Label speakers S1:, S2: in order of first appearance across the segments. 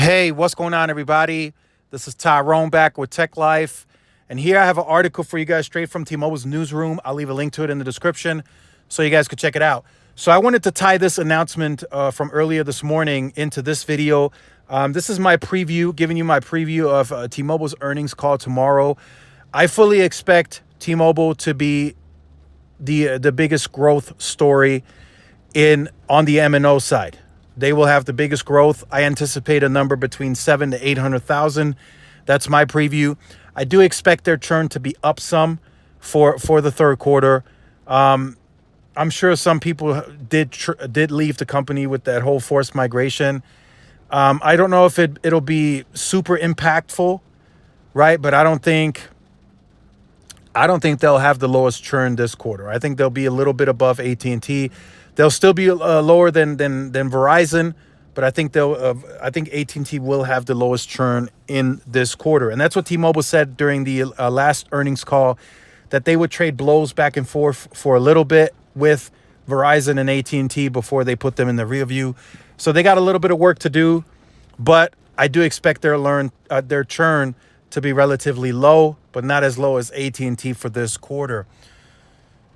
S1: Hey, what's going on, everybody? This is Tyrone back with Tech Life. And here I have an article for you guys straight from T-Mobile's newsroom. I'll leave a link to it in the description so you guys could check it out. So I wanted to tie this announcement from earlier this morning into this video. This is my preview, giving you my preview of T-Mobile's earnings call tomorrow. I fully expect T-Mobile to be the biggest growth story on the MNO side. They will have the biggest growth. I anticipate a number between 700,000 to 800,000. That's my preview. I do expect their churn to be up some for the third quarter. I'm sure some people did leave the company with that whole forced migration. I don't know if it'll be super impactful, right? But I don't think they'll have the lowest churn this quarter. I think they'll be a little bit above AT&T. They'll still be lower than Verizon, but I think AT&T will have the lowest churn in this quarter. And that's what T-Mobile said during the last earnings call, that they would trade blows back and forth for a little bit with Verizon and AT&T before they put them in the rear view. So they got a little bit of work to do, but I do expect their churn to be relatively low, but not as low as AT&T for this quarter.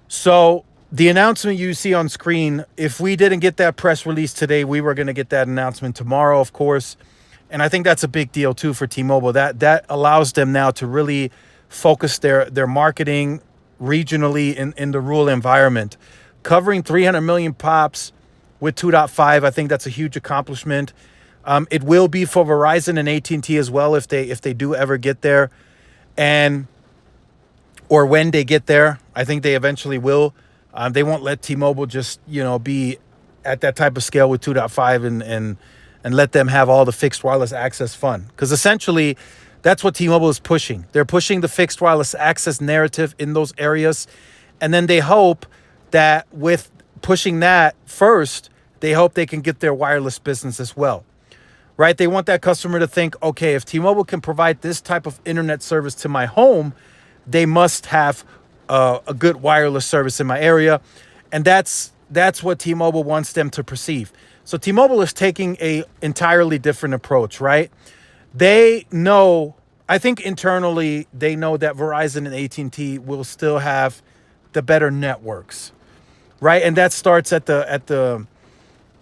S1: So the announcement you see on screen, if we didn't get that press release today, we were going to get that announcement tomorrow, of course. And I think that's a big deal, too, for T-Mobile. That allows them now to really focus their marketing regionally in the rural environment. Covering 300 million pops with 2.5, I think that's a huge accomplishment. It will be for Verizon and AT&T as well if they do ever get there, or when they get there. I think they eventually will. They won't let T-Mobile just, be at that type of scale with 2.5 and let them have all the fixed wireless access fun. Because essentially, that's what T-Mobile is pushing. They're pushing the fixed wireless access narrative in those areas. And then they hope that with pushing that first, they hope they can get their wireless business as well. Right? They want that customer to think, okay, if T-Mobile can provide this type of internet service to my home, they must have a good wireless service in my area. And that's what T-Mobile wants them to perceive. So T-Mobile is taking a entirely different approach, right? They know, I think internally, they know that Verizon and AT&T will still have the better networks, right? And that starts at the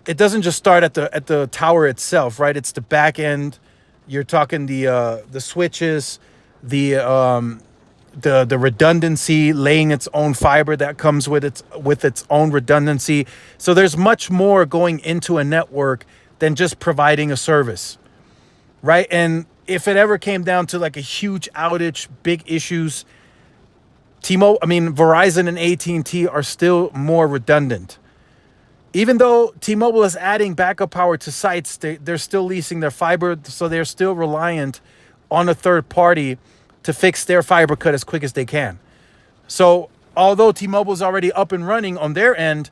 S1: it doesn't just start at the tower itself, right? It's the back end. You're talking the switches, the redundancy, laying its own fiber that comes with its own redundancy. So there's much more going into a network than just providing a service, right? And if it ever came down to like a huge outage, big issues, Verizon and AT&T are still more redundant. Even though T-Mobile is adding backup power to sites, they're still leasing their fiber, so they're still reliant on a third party to fix their fiber cut as quick as they can. So although T-Mobile is already up and running on their end,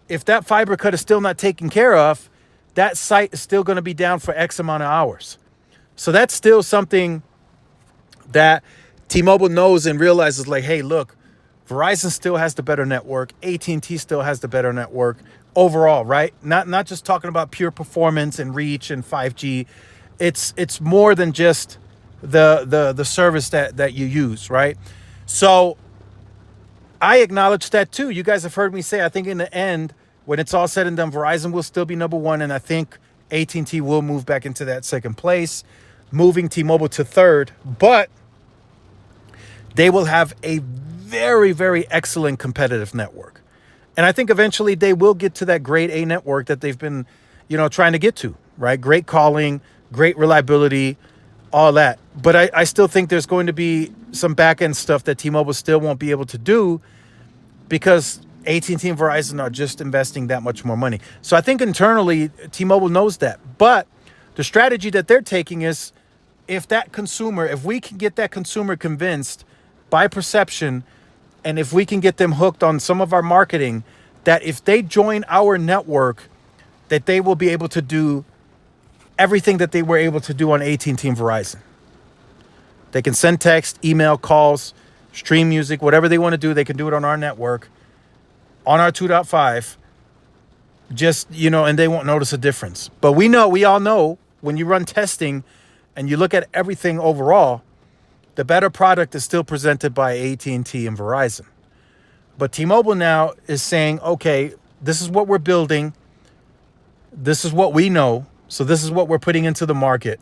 S1: if that fiber cut is still not taken care of, that site is still going to be down for X amount of hours. So that's still something that T-Mobile knows and realizes, like, hey, look, Verizon still has the better network. AT&T still has the better network overall, right? Not just talking about pure performance and reach and 5G. It's more than just the service that you use, right? So I acknowledge that too. You guys have heard me say, I think in the end, when it's all said and done, Verizon will still be number one, and I think AT&T will move back into that second place, moving T-Mobile to third. But they will have a very, very excellent competitive network. And I think eventually they will get to that grade A network that they've been, trying to get to, right? Great calling, great reliability, all that. But I still think there's going to be some back-end stuff that T-Mobile still won't be able to do because AT&T and Verizon are just investing that much more money. So I think internally, T-Mobile knows that. But the strategy that they're taking is if we can get that consumer convinced by perception, and if we can get them hooked on some of our marketing, that if they join our network, that they will be able to do everything that they were able to do on AT&T and Verizon. They can send text, email, calls, stream music, whatever they want to do, they can do it on our network, on our 2.5, and they won't notice a difference. But we all know when you run testing and you look at everything overall, the better product is still presented by AT&T and Verizon. But T-Mobile now is saying, okay, this is what we're building. This is what we know. So this is what we're putting into the market.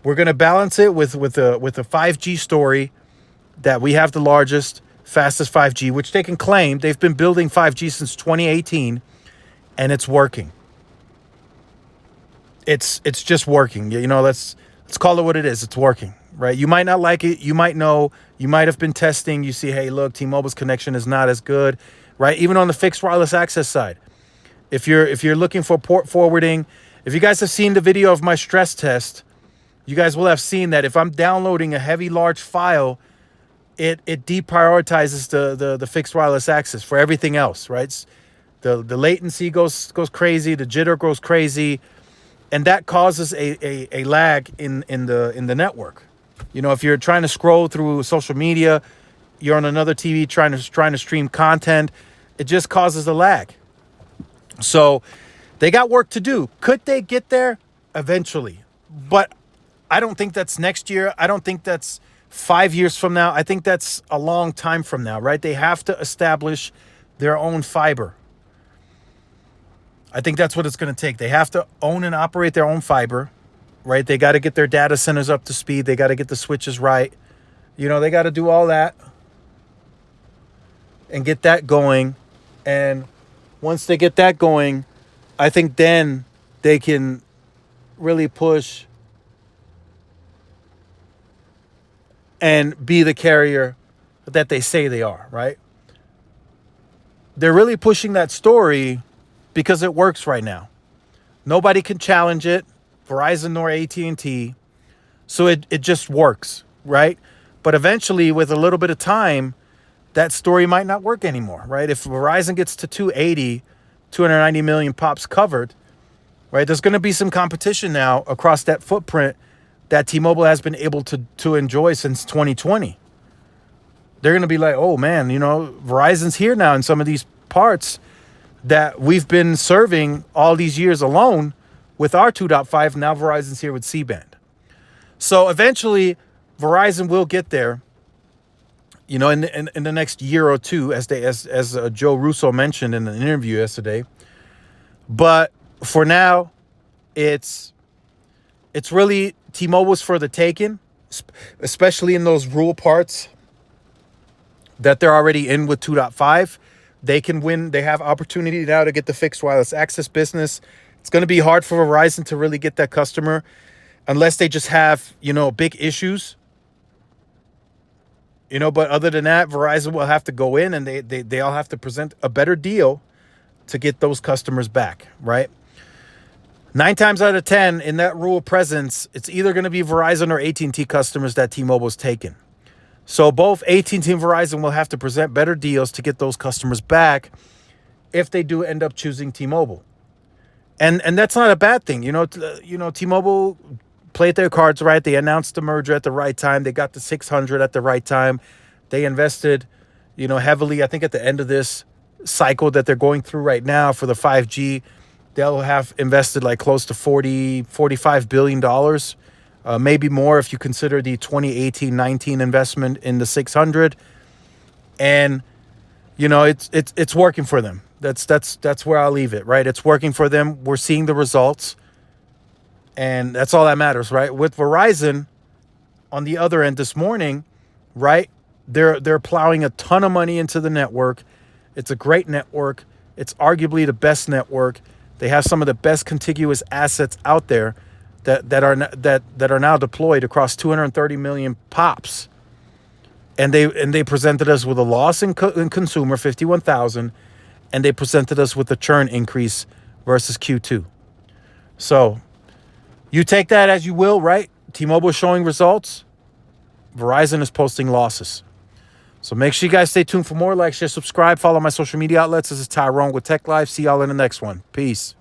S1: We're going to balance it with a 5G story that we have the largest, fastest 5G, which they can claim. They've been building 5G since 2018, and it's working. It's just working. You know, let's call it what it is. It's working, right? You might not like it. You might know. You might have been testing. You see, hey, look, T-Mobile's connection is not as good, right? Even on the fixed wireless access side. If you're looking for port forwarding, if you guys have seen the video of my stress test, you guys will have seen that if I'm downloading a heavy, large file, it deprioritizes the fixed wireless access for everything else, right? The latency goes crazy, the jitter goes crazy, and that causes a lag in the network. You know, if you're trying to scroll through social media, you're on another TV trying to stream content, it just causes a lag. So they got work to do. Could they get there? Eventually. But I don't think that's next year. I don't think that's 5 years from now. I think that's a long time from now, right? They have to establish their own fiber. I think that's what it's going to take. They have to own and operate their own fiber, right? They got to get their data centers up to speed. They got to get the switches right. You know, they got to do all that and get that going. And once they get that going, I think then they can really push and be the carrier that they say they are, right? They're really pushing that story because it works right now. Nobody can challenge it, Verizon nor AT&T. So it just works, right? But eventually, with a little bit of time, that story might not work anymore, right? If Verizon gets to 290 million pops covered, right, there's going to be some competition now across that footprint that T-Mobile has been able to enjoy since 2020. They're going to be like, oh, man, you know, Verizon's here now in some of these parts that we've been serving all these years alone with our 2.5. Now Verizon's here with C-band. So eventually, Verizon will get there. You know, in the next year or two, as Joe Russo mentioned in an interview yesterday. But for now, it's really T-Mobile's for the taking, especially in those rural parts that they're already in with 2.5. They can win. They have opportunity now to get the fixed wireless access business. It's going to be hard for Verizon to really get that customer unless they just have, you know, big issues. You know, but other than that, Verizon will have to go in and they all have to present a better deal to get those customers back, right? 9 times out of 10 in that rural presence, it's either going to be Verizon or AT&T customers that T-Mobile's taken. So both AT&T and Verizon will have to present better deals to get those customers back if they do end up choosing T-Mobile. And that's not a bad thing. You know, T-Mobile played their cards right. They announced the merger at the right time. They got the 600 at the right time. They invested, you know, heavily. I think at the end of this cycle that they're going through right now for the 5G, they'll have invested like close to $45 billion, maybe more if you consider the 2018-19 investment in the 600. And, you know, it's working for them. That's where I'll leave it, right? It's working for them. We're seeing the results. And that's all that matters, right? With Verizon, on the other end this morning, right, they're plowing a ton of money into the network. It's a great network. It's arguably the best network. They have some of the best contiguous assets out there that are now deployed across 230 million pops. And they presented us with a loss in consumer, 51,000, and they presented us with a churn increase versus Q2. So you take that as you will, right? T-Mobile is showing results. Verizon is posting losses. So make sure you guys stay tuned for more. Like, share, subscribe, follow my social media outlets. This is Tyrone with Tech Live. See y'all in the next one. Peace.